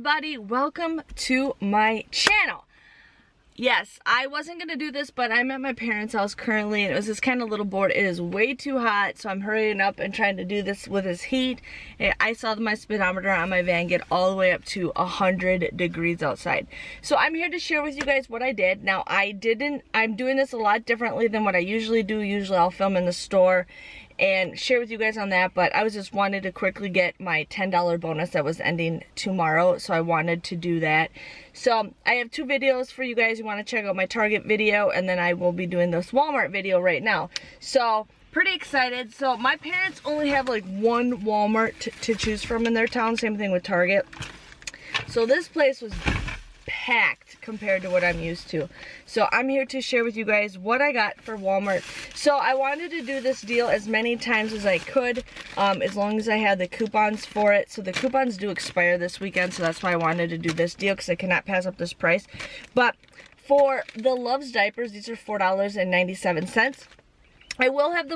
everybody, welcome to my channel. Yes, I wasn't gonna do this, but I'm at my parents' house currently and it was this kind of little board. It is way too hot, so I'm hurrying up and trying to do this with this heat. I saw my speedometer on my van get all the way up to 100 degrees outside. So I'm here to share with you guys what I did. Now I'm doing this a lot differently than what I usually do. Usually I'll film in the store and share with you guys on that, but I was just wanted to quickly get my $10 bonus that was ending tomorrow, so I wanted to do that. So I have two videos for you guys. You want to check out my Target video, and then I will be doing this Walmart video right now. So pretty excited. So my parents only have like one Walmart to choose from in their town, same thing with Target. So this place was packed compared to what I'm used to. So I'm here to share with you guys what I got for Walmart. So I wanted to do this deal as many times as I could, as long as I had the coupons for it. So the coupons do expire this weekend, so that's why I wanted to do this deal, because I cannot pass up this price. But for the Love's diapers, these are $4.97. I will have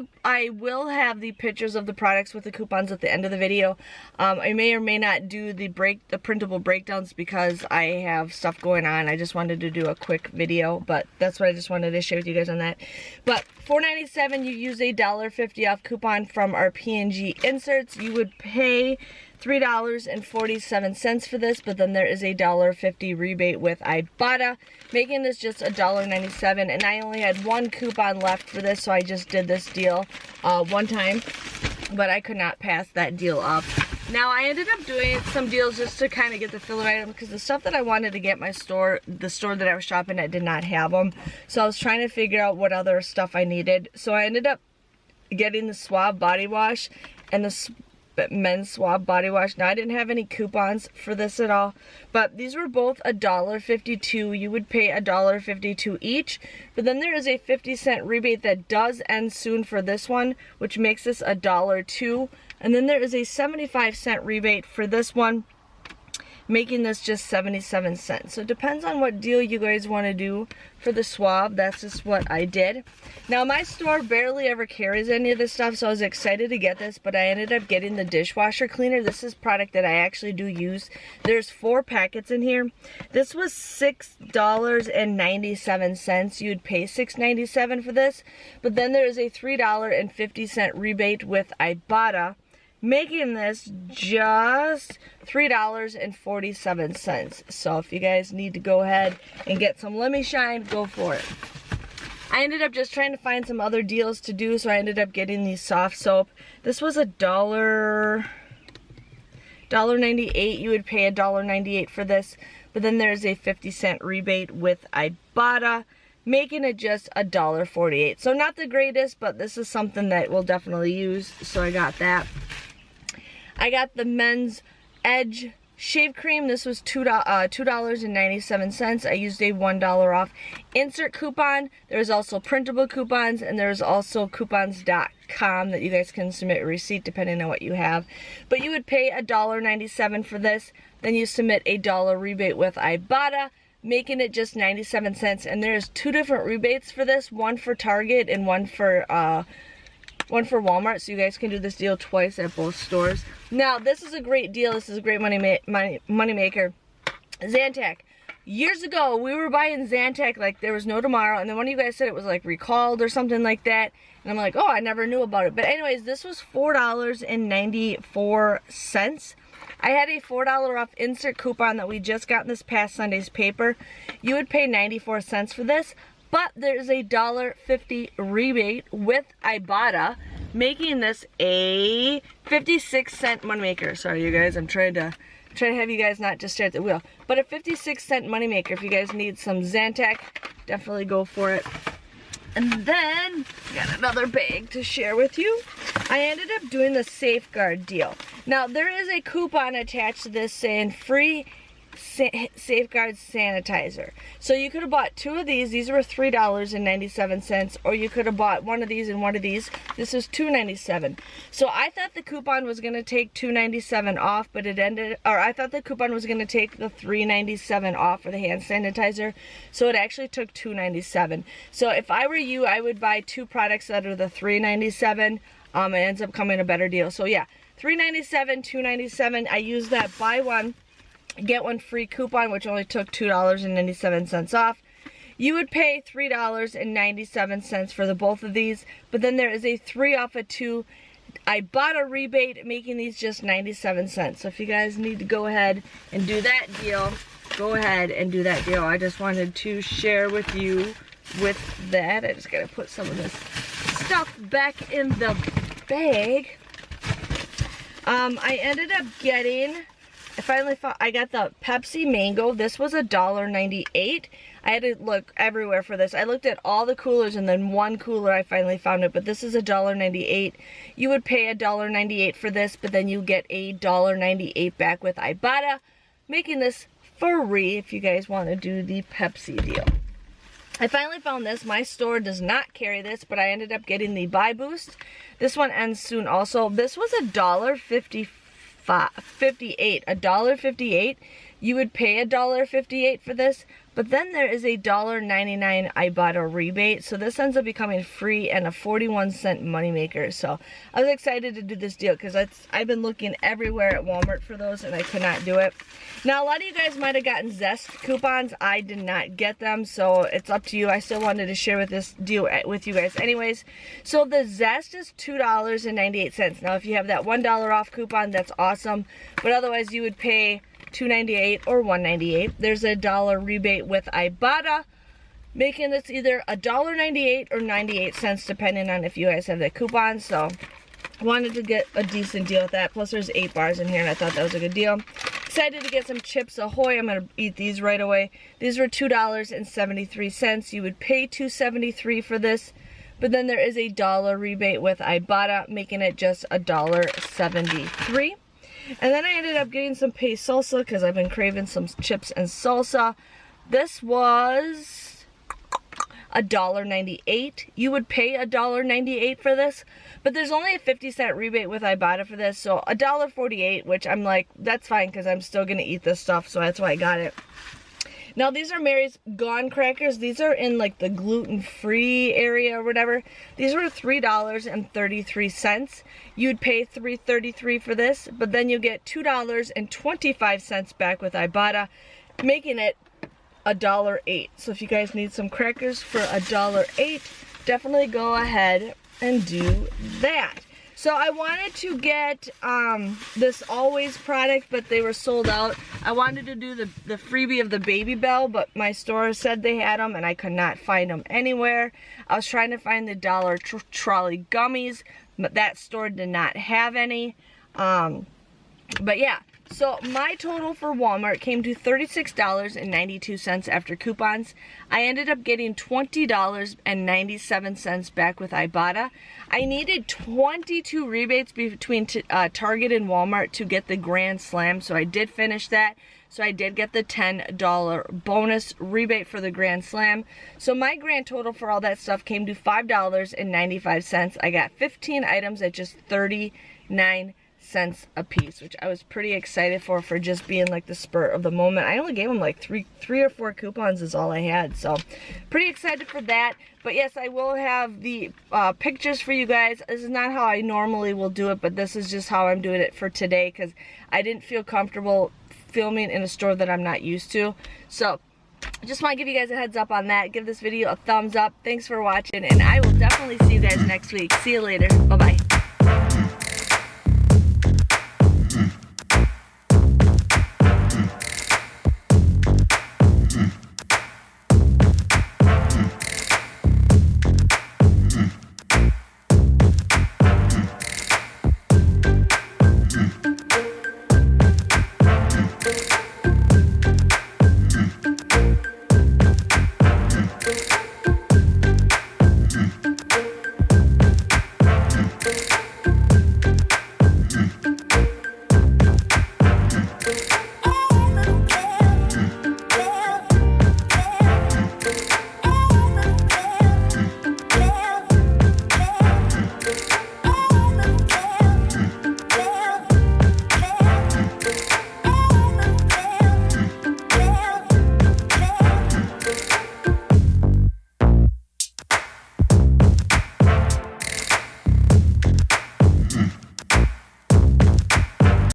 the pictures of the products with the coupons at the end of the video. I may or may not do the printable breakdowns because I have stuff going on. I just wanted to do a quick video, but that's what I just wanted to share with you guys on that. But $4.97, you use a $1.50 off coupon from our P&G inserts. You would pay $3.47 for this, but then there is a $1.50 rebate with Ibotta, making this just $1.97. And I only had one coupon left for this, so I just did this deal one time, but I could not pass that deal up. Now I ended up doing some deals just to kind of get the filler item, because the stuff that I wanted to get the store that I was shopping at did not have them. So I was trying to figure out what other stuff I needed. So I ended up getting the Suave body wash and the men's Suave body wash. Now I didn't have any coupons for this at all, but these were both $1.52. You would pay $1.52 each, but then there is a 50-cent rebate that does end soon for this one, which makes this $1.02, and then there is a 75-cent rebate for this one, making this just 77 cents. So it depends on what deal you guys want to do for the Suave. That's just what I did. Now my store barely ever carries any of this stuff, so I was excited to get this, but I ended up getting the dishwasher cleaner. This is product that I actually do use. There's 4 packets in here. This was $6.97. You'd pay $6.97 for this, but then there is a $3.50 rebate with Ibotta, making this just $3.47. So if you guys need to go ahead and get some Let Me Shine, go for it. I ended up just trying to find some other deals to do, so I ended up getting the soft soap. This was $1.98. You would pay $1.98 for this, but then there's a 50-cent rebate with Ibotta, making it just $1.48. So not the greatest, but this is something that we'll definitely use, so I got that. I got the Men's Edge shave cream. This was $2.97. I used a $1 off insert coupon. There's also printable coupons, and there's also coupons.com that you guys can submit a receipt depending on what you have. But you would pay $1.97 for this. Then you submit a $1 rebate with Ibotta, making it just 97 cents. And there's 2 different rebates for this, one for Target and one for Walmart, so you guys can do this deal twice at both stores. Now, this is a great deal. This is a great money maker. Zantac. Years ago, we were buying Zantac like there was no tomorrow, and then one of you guys said it was like recalled or something like that, and I'm like, oh, I never knew about it. But anyways, this was $4.94. I had a $4 off insert coupon that we just got in this past Sunday's paper. You would pay 94 cents for this, but there's a $1.50 rebate with Ibotta, making this a 56-cent moneymaker. Sorry, you guys, I'm trying to have you guys not just stare at the wheel. But a 56-cent moneymaker. If you guys need some Zantac, definitely go for it. And then, got another bag to share with you. I ended up doing the Safeguard deal. Now, there is a coupon attached to this saying free Safeguard sanitizer. So you could have bought 2 of these. These were $3.97, or you could have bought one of these and one of these. This is $2.97. So I thought the coupon was going to take $2.97 off, but I thought the coupon was going to take the $3.97 off for the hand sanitizer. So it actually took $2.97. So if I were you, I would buy 2 products that are the $3.97. It ends up coming a better deal. So yeah, $3.97, $2.97. I used that buy one get one free coupon, which only took $2.97 off. You would pay $3.97 for the both of these, but then there is a 3 off of 2 Ibotta rebate, making these just 97 cents. So if you guys need to go ahead and do that deal, go ahead and do that deal. I just wanted to share with you with that. I just gotta put some of this stuff back in the bag. I ended up getting, I got the Pepsi Mango. This was $1.98. I had to look everywhere for this. I looked at all the coolers, and then one cooler I finally found it, but this is $1.98. You would pay $1.98 for this, but then you get $1.98 back with Ibotta, making this free if you guys want to do the Pepsi deal. I finally found this. My store does not carry this, but I ended up getting the Buy Boost. This one ends soon also. This was $1.58. $1.58. You would pay $1.58 for this, but then there is a $1.99 Ibotta rebate, so this ends up becoming free and a 41-cent moneymaker. So I was excited to do this deal because I've been looking everywhere at Walmart for those and I could not do it. Now a lot of you guys might have gotten Zest coupons. I did not get them, so it's up to you. I still wanted to share with this deal with you guys anyways. So the Zest is $2.98. Now if you have that $1 off coupon, that's awesome, but otherwise you would pay $2.98 or $1.98. There's a $1 rebate with Ibotta, making this either $1.98 or 98 cents depending on if you guys have that coupon. So I wanted to get a decent deal with that. Plus there's 8 bars in here and I thought that was a good deal. Excited to get some Chips Ahoy. I'm gonna eat these right away. These were $2.73. You would pay $2.73 for this, but then there is a $1 rebate with Ibotta, making it just $1.73. And then I ended up getting some paste salsa because I've been craving some chips and salsa. This was $1.98. You would pay $1.98 for this, but there's only a 50-cent rebate with Ibotta for this, so $1.48, which I'm like, that's fine because I'm still gonna eat this stuff, so that's why I got it. Now these are Mary's Gone crackers. These are in like the gluten-free area or whatever. These were $3.33. You'd pay $3.33 for this, but then you get $2.25 back with Ibotta, making it $1.08. So if you guys need some crackers for $1.08, definitely go ahead and do that. So I wanted to get this Always product, but they were sold out. I wanted to do the freebie of the Baby Bell, but my store said they had them and I could not find them anywhere. I was trying to find the Dollar Trolley gummies, but that store did not have any. But yeah, so my total for Walmart came to $36.92 after coupons. I ended up getting $20.97 back with Ibotta. I needed 22 rebates between Target and Walmart to get the Grand Slam, so I did finish that. So I did get the $10 bonus rebate for the Grand Slam. So my grand total for all that stuff came to $5.95. I got 15 items at just 39 cents a piece, which I was pretty excited for just being like the spur of the moment. I only gave them like three or four coupons is all I had, so pretty excited for that. But yes, I will have the pictures for you guys. This is not how I normally will do it, but this is just how I'm doing it for today because I didn't feel comfortable filming in a store that I'm not used to. So I just want to give you guys a heads up on that. Give this video a thumbs up. Thanks for watching, and I will definitely see you guys next week. See you later. Bye-bye.